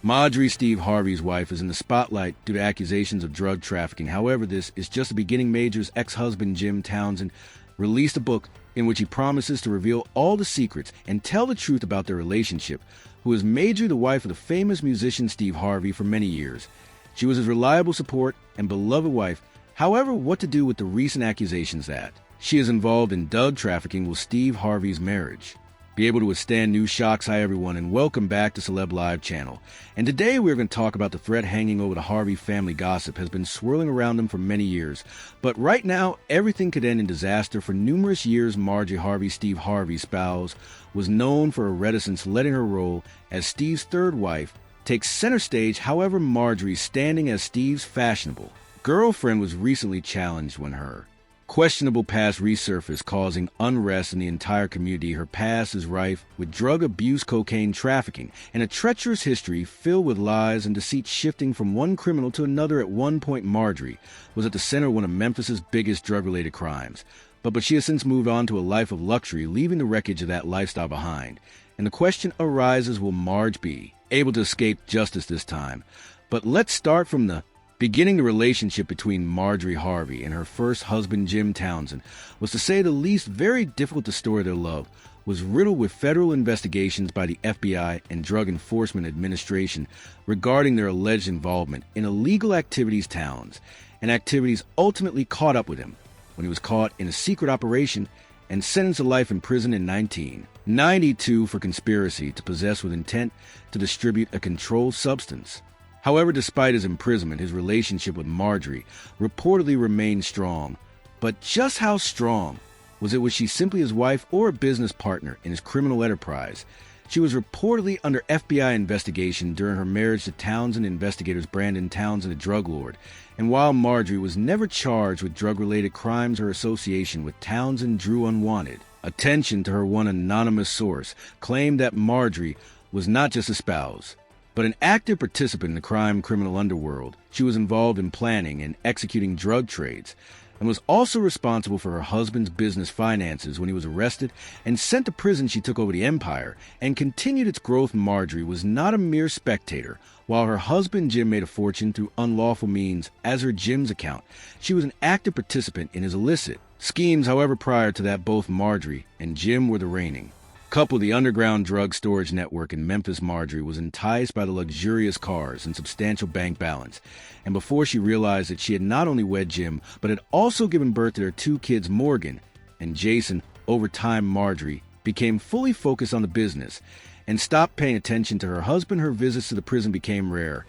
Marjorie Steve Harvey's wife is in the spotlight due to accusations of drug trafficking. However, this is just the beginning. Major's ex-husband, Jim Townsend, released a book in which he promises to reveal all the secrets and tell the truth about their relationship, who is Marjorie, the wife of the famous musician Steve Harvey, for many years. She was his reliable support and beloved wife. However, what to do with the recent accusations that she is involved in drug trafficking? Will Steve Harvey's marriage be able to withstand new shocks? Hi everyone, and welcome back to Celeb Live channel. And today we're going to talk about the threat hanging over the Harvey family. Gossip has been swirling around them for many years, but right now everything could end in disaster. For numerous years, Marjorie Harvey, Steve Harvey's spouse, was known for her reticence, letting her role as Steve's third wife take center stage. However, Marjorie's standing as Steve's fashionable girlfriend was recently challenged when her questionable past resurfaced, causing unrest in the entire community. Her past is rife with drug abuse, cocaine trafficking, and a treacherous history filled with lies and deceit. Shifting from one criminal to another, at one point Marjorie was at the center of one of Memphis's biggest drug-related crimes. But she has since moved on to a life of luxury, leaving the wreckage of that lifestyle behind. And the question arises, will Marge be able to escape justice this time? But let's start from the beginning. The relationship between Marjorie Harvey and her first husband, Jim Townsend, was, to say the least, very difficult. The story of their love was riddled with federal investigations by the FBI and Drug Enforcement Administration regarding their alleged involvement in illegal activities. Towns and activities ultimately caught up with him when he was caught in a secret operation and sentenced to life in prison in 1992 for conspiracy to possess with intent to distribute a controlled substance. However, despite his imprisonment, his relationship with Marjorie reportedly remained strong. But just how strong was it? Was she simply his wife or a business partner in his criminal enterprise? She was reportedly under FBI investigation during her marriage to Townsend. Investigators Brandon Townsend, a drug lord. And while Marjorie was never charged with drug-related crimes, her association with Townsend drew unwanted attention. To her, one anonymous source claimed that Marjorie was not just a spouse, but an active participant in the criminal underworld. She was involved in planning and executing drug trades, and was also responsible for her husband's business finances. When he was arrested and sent to prison, she took over the empire and continued its growth. Marjorie was not a mere spectator. While her husband Jim made a fortune through unlawful means, as her Jim's account, she was an active participant in his illicit schemes. However, prior to that, both Marjorie and Jim were the reigning couple of the underground drug storage network in Memphis. Marjorie was enticed by the luxurious cars and substantial bank balance, and before she realized that she had not only wed Jim, but had also given birth to their two kids, Morgan and Jason. Over time, Marjorie became fully focused on the business and stopped paying attention to her husband. Her visits to the prison became rare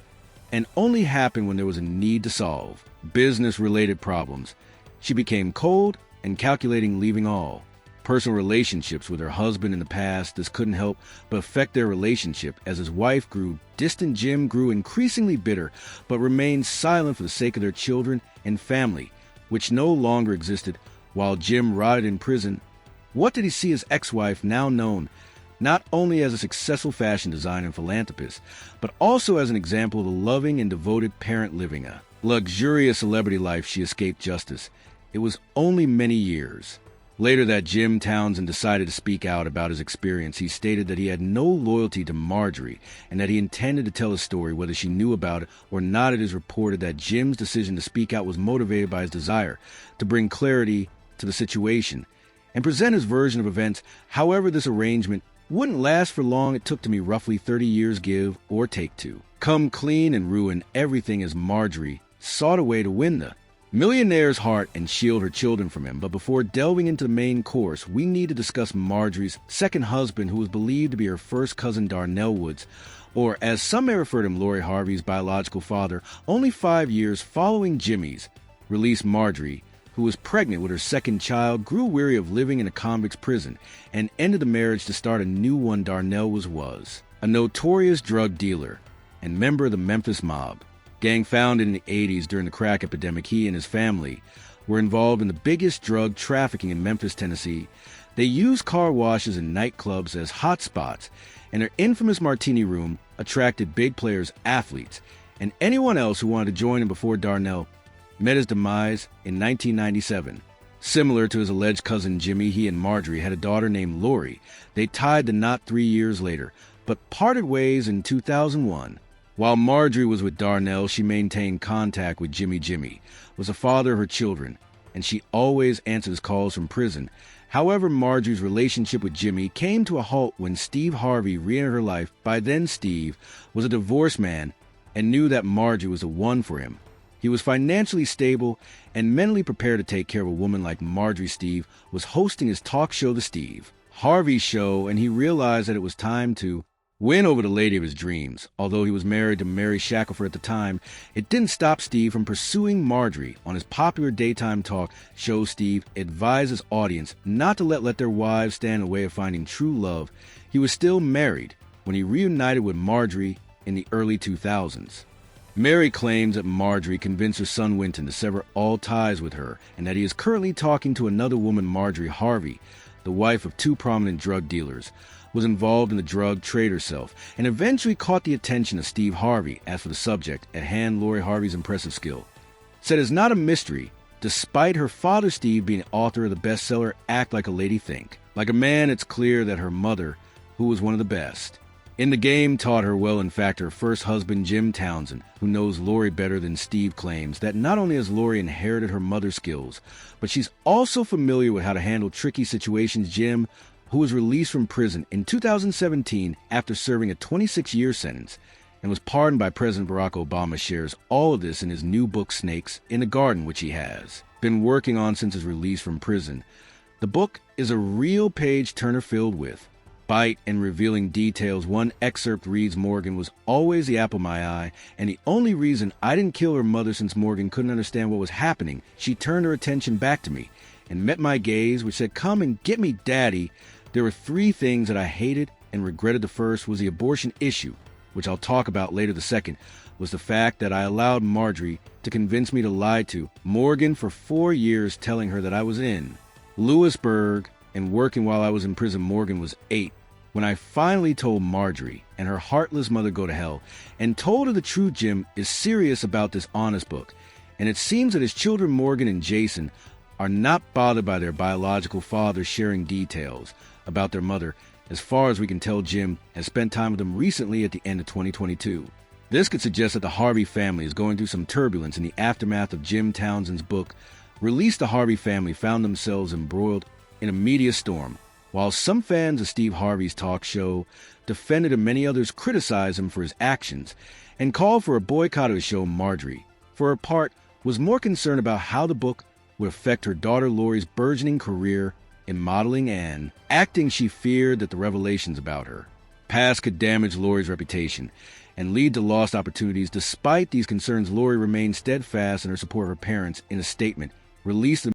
and only happened when there was a need to solve business-related problems. She became cold and calculating, leaving all personal relationships with her husband in the past. This couldn't help but affect their relationship. As his wife grew distant, Jim grew increasingly bitter, but remained silent for the sake of their children and family, which no longer existed. While Jim rotted in prison, what did he see his ex-wife, now known not only as a successful fashion designer and philanthropist, but also as an example of a loving and devoted parent living a luxurious celebrity life? She escaped justice. It was only many years later that Jim Townsend decided to speak out about his experience. He stated that he had no loyalty to Marjorie and that he intended to tell his story whether she knew about it or not. It is reported that Jim's decision to speak out was motivated by his desire to bring clarity to the situation and present his version of events. However, this arrangement wouldn't last for long. It took to me roughly 30 years, give or take, to come clean and ruin everything as Marjorie sought a way to win the millionaire's heart and shield her children from him. But before delving into the main course, we need to discuss Marjorie's second husband, who was believed to be her first cousin, Darnell Woods, or as some may refer to him, Lori Harvey's biological father. Only 5 years following Jimmy's release, Marjorie, who was pregnant with her second child, grew weary of living in a convict's prison and ended the marriage to start a new one. Darnell was a notorious drug dealer and member of the Memphis mob gang founded in the 80s during the crack epidemic. He and his family were involved in the biggest drug trafficking in Memphis, Tennessee. They used car washes and nightclubs as hot spots, and their infamous Martini Room attracted big players, athletes, and anyone else who wanted to join him. Before Darnell met his demise in 1997. Similar to his alleged cousin Jimmy, he and Marjorie had a daughter named Lori. They tied the knot 3 years later, but parted ways in 2001 While Marjorie was with Darnell, she maintained contact with Jimmy, was the father of her children, and she always answers calls from prison. However, Marjorie's relationship with Jimmy came to a halt when Steve Harvey re-entered her life. By then, Steve was a divorced man and knew that Marjorie was the one for him. He was financially stable and mentally prepared to take care of a woman like Marjorie. Steve was hosting his talk show, The Steve Harvey Show, and he realized that it was time to win over the lady of his dreams. Although he was married to Mary Shackelford at the time, it didn't stop Steve from pursuing Marjorie. On his popular daytime talk show, Steve advised his audience not to let their wives stand in the way of finding true love. He was still married when he reunited with Marjorie in the early 2000s. Mary claims that Marjorie convinced her son Winton to sever all ties with her and that he is currently talking to another woman. Marjorie Harvey, the wife of two prominent drug dealers, was involved in the drug trade herself and eventually caught the attention of Steve Harvey. As for the subject at hand, Lori Harvey's impressive skill said it's not a mystery, despite her father Steve being author of the bestseller Act Like a Lady Think Like a Man. It's clear that her mother, who was one of the best in the game, taught her well. In fact, her first husband, Jim Townsend, who knows Lori better than Steve, claims that not only has Lori inherited her mother's skills, but she's also familiar with how to handle tricky situations. Jim, who was released from prison in 2017 after serving a 26-year sentence and was pardoned by President Barack Obama, shares all of this in his new book, Snakes in the Garden, which he has been working on since his release from prison. The book is a real page-turner filled with bite and revealing details. One excerpt reads, "Morgan was always the apple of my eye, and the only reason I didn't kill her mother, since Morgan couldn't understand what was happening. She turned her attention back to me and met my gaze, which said, 'Come and get me, Daddy.' There were three things that I hated and regretted. The first was the abortion issue, which I'll talk about later. The second was the fact that I allowed Marjorie to convince me to lie to Morgan for 4 years, telling her that I was in Lewisburg and working while I was in prison. Morgan was 8 when I finally told Marjorie and her heartless mother go to hell, and told her the truth. Jim is serious about this honest book, and it seems that his children, Morgan and Jason, are not bothered by their biological father sharing details about their mother. As far as we can tell, Jim has spent time with them recently at the end of 2022. This could suggest that the Harvey family is going through some turbulence. In the aftermath of Jim Townsend's book release, the Harvey family found themselves embroiled in a media storm. While some fans of Steve Harvey's talk show defended him, many others criticized him for his actions and called for a boycott of the show. Marjorie, for her part, was more concerned about how the book would affect her daughter Lori's burgeoning career in modeling and acting. She feared that the revelations about her past could damage Lori's reputation and lead to lost opportunities. Despite these concerns, Lori remained steadfast in her support of her parents. In a statement released